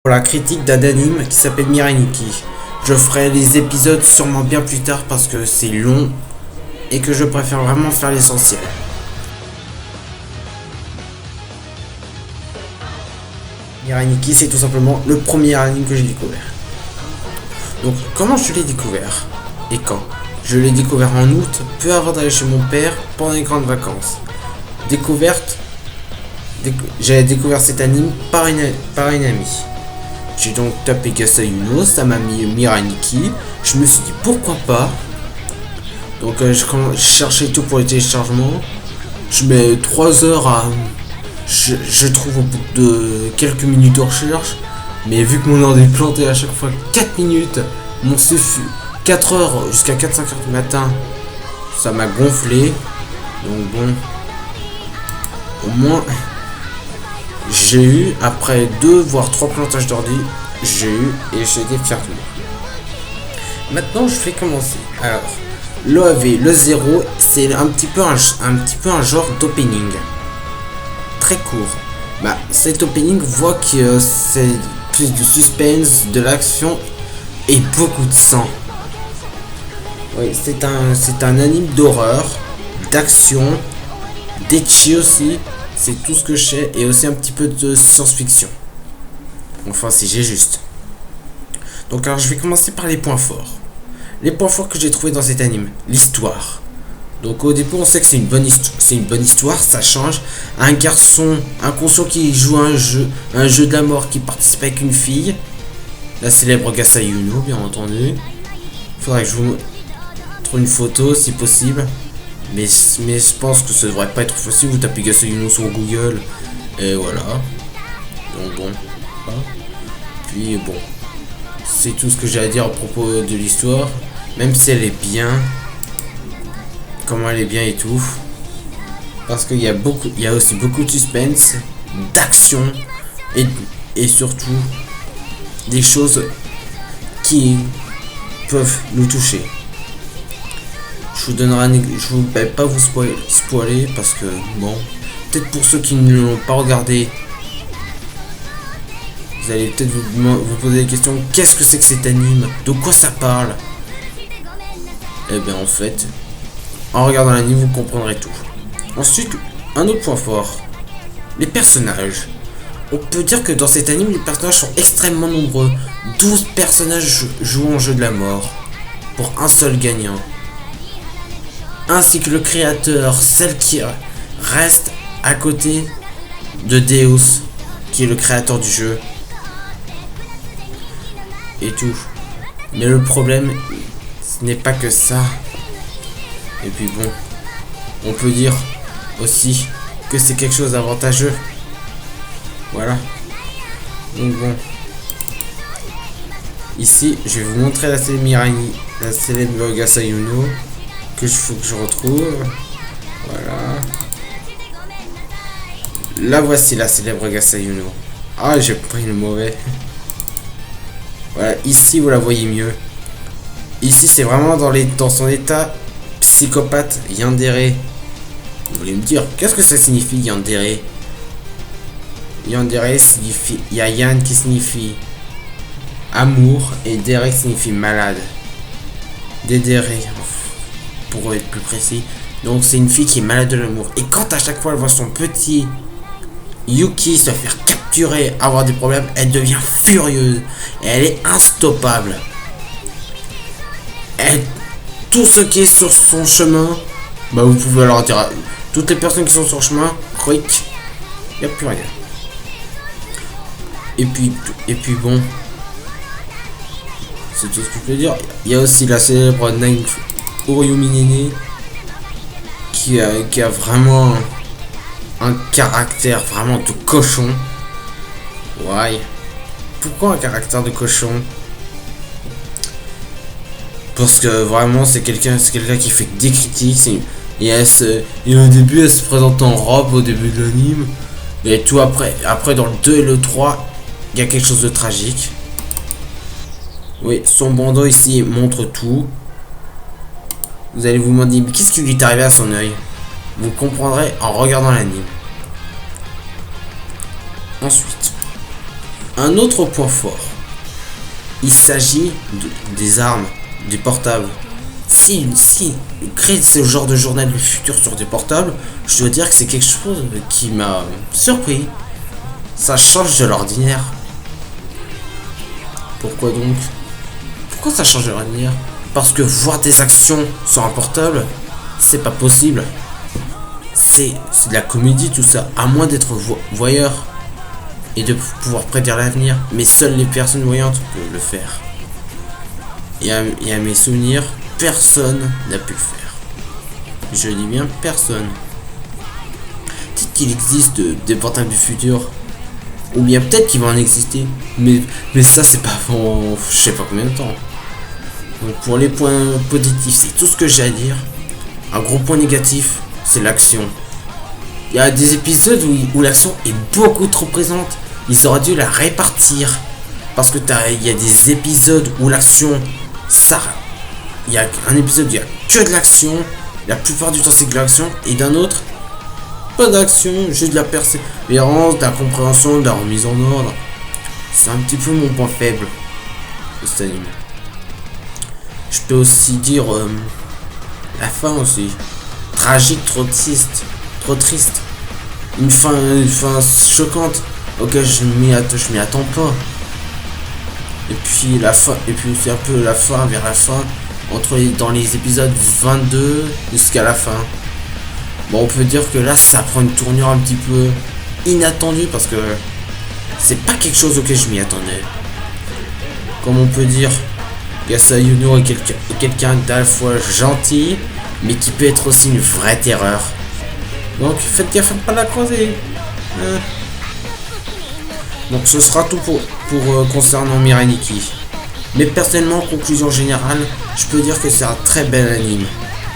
pour la critique d'un anime qui s'appelle Mirai Nikki. Je ferai les épisodes sûrement bien plus tard parce que c'est long et que je préfère vraiment faire l'essentiel. Mirai Nikki, c'est tout simplement le premier anime que j'ai découvert. Donc comment je l'ai découvert et quand? Je l'ai découvert en août, peu avant d'aller chez mon père pendant les grandes vacances. J'avais découvert cet anime par une amie. J'ai donc tapé Gasayuno, ça m'a mis Mirai Nikki. Je me suis dit pourquoi pas. Donc je cherchais tout pour les téléchargements. Je mets 3 heures à... Je trouve au bout de quelques minutes de recherche. Mais vu que mon ordi est planté à chaque fois 4 minutes, mon suffit 4 heures jusqu'à 4-5 heures du matin, ça m'a gonflé. Donc bon, au moins j'ai eu, après 2 voire 3 plantages d'ordi, j'ai eu et j'étais fier de moi. Maintenant je vais commencer. Alors l'OAV, le 0, c'est un petit peu un genre d'opening très court. Cet opening voit que c'est plus de suspense, de l'action et beaucoup de sang. Oui, c'est un anime d'horreur, d'action, d'ecchi aussi. C'est tout ce que je sais et aussi un petit peu de science-fiction. Enfin, si j'ai juste. Donc alors je vais commencer par les points forts. Les points forts que j'ai trouvé dans cet anime, l'histoire. Donc au début on sait que c'est une bonne histoire, ça change. Un garçon inconscient qui joue un jeu de la mort, qui participe avec une fille, la célèbre Gasayuno bien entendu. Faudrait que je vous montre une photo si possible. Mais je pense que ça devrait pas être facile, vous tapez Gasayuno sur Google et voilà. Donc bon. Puis bon. C'est tout ce que j'ai à dire à propos de l'histoire. Même si elle est bien. Comment elle est bien et tout. Parce qu'il y a aussi beaucoup de suspense, d'action et surtout des choses qui peuvent nous toucher. Je vous vais pas vous spoiler parce que bon, peut-être pour ceux qui ne l'ont pas regardé, vous allez peut-être vous poser des questions. Qu'est-ce que c'est que cet anime? De quoi ça parle? Eh bien en fait, en regardant l'anime, vous comprendrez tout. Ensuite, un autre point fort, les personnages. On peut dire que dans cet anime, les personnages sont extrêmement nombreux. 12 personnages jouent en jeu de la mort pour un seul gagnant. Ainsi que le créateur, celle qui reste à côté de Deus, qui est le créateur du jeu. Et tout. Mais le problème, ce n'est pas que ça. Et puis bon, on peut dire aussi que c'est quelque chose d'avantageux. Voilà. Donc bon. Ici, je vais vous montrer la célèbre Gasayuno que je retrouve. Voilà. La voici, la célèbre Gasayuno. Ah, j'ai pris le mauvais. Voilà, ici vous la voyez mieux. Ici, c'est vraiment dans son état psychopathe, yandere. Vous voulez me dire, qu'est-ce que ça signifie yandere? Yandere signifie, il y a Yann qui signifie amour et Derek signifie malade. Dedere, pour être plus précis. Donc c'est une fille qui est malade de l'amour. Et quand à chaque fois elle voit son petit Yuki se faire capturer, avoir des problèmes, elle devient furieuse. Et elle est instoppable. Tout ce qui est sur son chemin, vous pouvez leur dire. Toutes les personnes qui sont sur le chemin, il n'y a plus rien. Et puis bon, c'est tout ce que je peux dire. Il y a aussi la célèbre Nine Oryominene qui a vraiment un caractère vraiment de cochon. Ouais. Pourquoi un caractère de cochon? Parce que vraiment c'est quelqu'un qui fait des critiques. Et au début elle se présente en robe au début de l'anime. Et tout après dans le 2 et le 3, il y a quelque chose de tragique. Oui, son bandeau ici montre tout. Vous allez vous demander, mais qu'est-ce qui lui est arrivé à son œil? Vous comprendrez en regardant l'anime. Ensuite, Un autre point fort. Il s'agit des armes, des portables. Si créer ce genre de journal du futur sur des portables, je dois dire que c'est quelque chose qui m'a surpris. Ça change de l'ordinaire. Pourquoi donc? Pourquoi ça change de l'ordinaire? Parce que voir des actions sur un portable, c'est pas possible. C'est de la comédie tout ça, à moins d'être voyeur et de pouvoir prédire l'avenir. Mais seules les personnes voyantes peuvent le faire. Et à mes souvenirs, personne n'a pu le faire. Je dis bien personne. Peut-être qu'il existe des portables du futur. Ou bien peut-être qu'il va en exister. Mais ça c'est pas avant je sais pas combien de temps. Donc pour les points positifs, c'est tout ce que j'ai à dire. Un gros point négatif, c'est l'action. Il y a des épisodes où l'action est beaucoup trop présente. Ils auraient dû la répartir. Parce que il y a des épisodes où l'action, ça... Il y a un épisode où il n'y a que de l'action. La plupart du temps c'est de l'action. Et d'un autre, pas d'action, juste de la persévérance, de la compréhension, de la remise en ordre. C'est un petit peu mon point faible de cet anime. Je peux aussi dire la fin aussi. Tragique, trop triste. Une fin choquante auquel je m'y attends pas. Et puis la fin, et puis c'est un peu la fin vers la fin, dans les épisodes 22 jusqu'à la fin. Bon, on peut dire que là ça prend une tournure un petit peu inattendue parce que c'est pas quelque chose auquel je m'y attendais. Comme on peut dire, Yasa Yuno est quelqu'un d'à la fois gentil, mais qui peut être aussi une vraie terreur. Donc faites gaffe à ne pas la croiser. Donc ce sera tout pour concernant Mirai Nikki. Mais personnellement, en conclusion générale, je peux dire que c'est un très bel anime.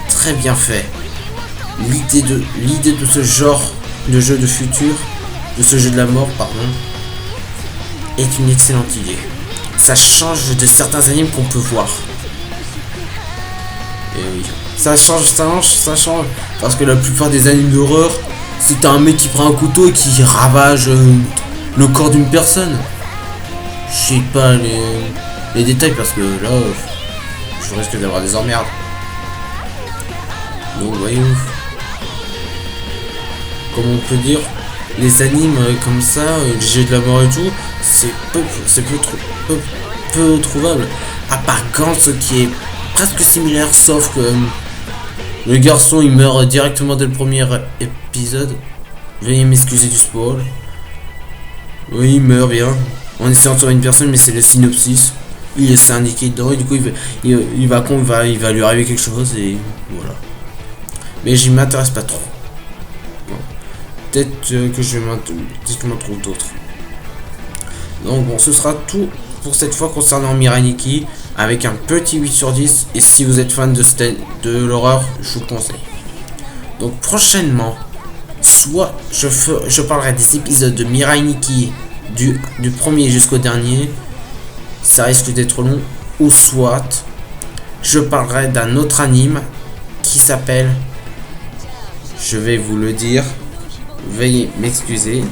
Très bien fait. L'idée de ce genre de jeu de futur, de ce jeu de la mort, pardon, est une excellente idée. Ça change de certains animes qu'on peut voir. Et oui, ça change. Parce que la plupart des animes d'horreur, c'est un mec qui prend un couteau et qui ravage le corps d'une personne. Je sais pas les détails parce que là, je risque d'avoir des emmerdes. Donc voyons. Comme on peut dire, les animes comme ça, les jeux de la mort et tout, c'est peu trouvable. À part Gantz qui est presque similaire, sauf que le garçon il meurt directement dès le premier épisode. Veuillez m'excuser du spoil. Oui, il meurt bien. En essayant de sauver une personne, mais c'est le synopsis. Il est syndiqué dedans et du coup il va lui arriver quelque chose et voilà. Mais j'y m'intéresse pas trop. Bon. Peut-être que je m'en trouve d'autres. Donc bon, ce sera tout pour cette fois concernant Mirai Nikki avec un petit 8 sur 10. Et si vous êtes fan de l'horreur, je vous conseille. Donc prochainement, soit je parlerai des épisodes de Mirai Nikki du premier jusqu'au dernier, ça risque d'être long, ou soit je parlerai d'un autre anime qui s'appelle, je vais vous le dire, veuillez m'excuser,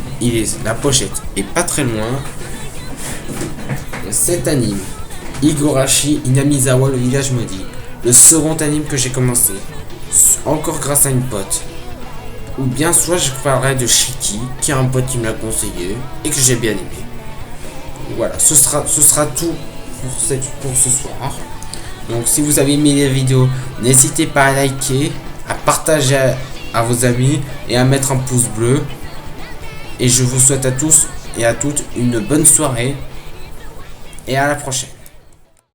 la pochette est pas très loin. Cet anime, Higurashi Inamizawa, le village maudit, le second anime que j'ai commencé, encore grâce à une pote. Ou bien soit je parlerai de Shiki, qui est un pote qui me l'a conseillé et que j'ai bien aimé. Voilà, ce sera tout pour ce soir. Donc si vous avez aimé la vidéo, n'hésitez pas à liker, à partager à vos amis et à mettre un pouce bleu. Et je vous souhaite à tous et à toutes une bonne soirée et à la prochaine.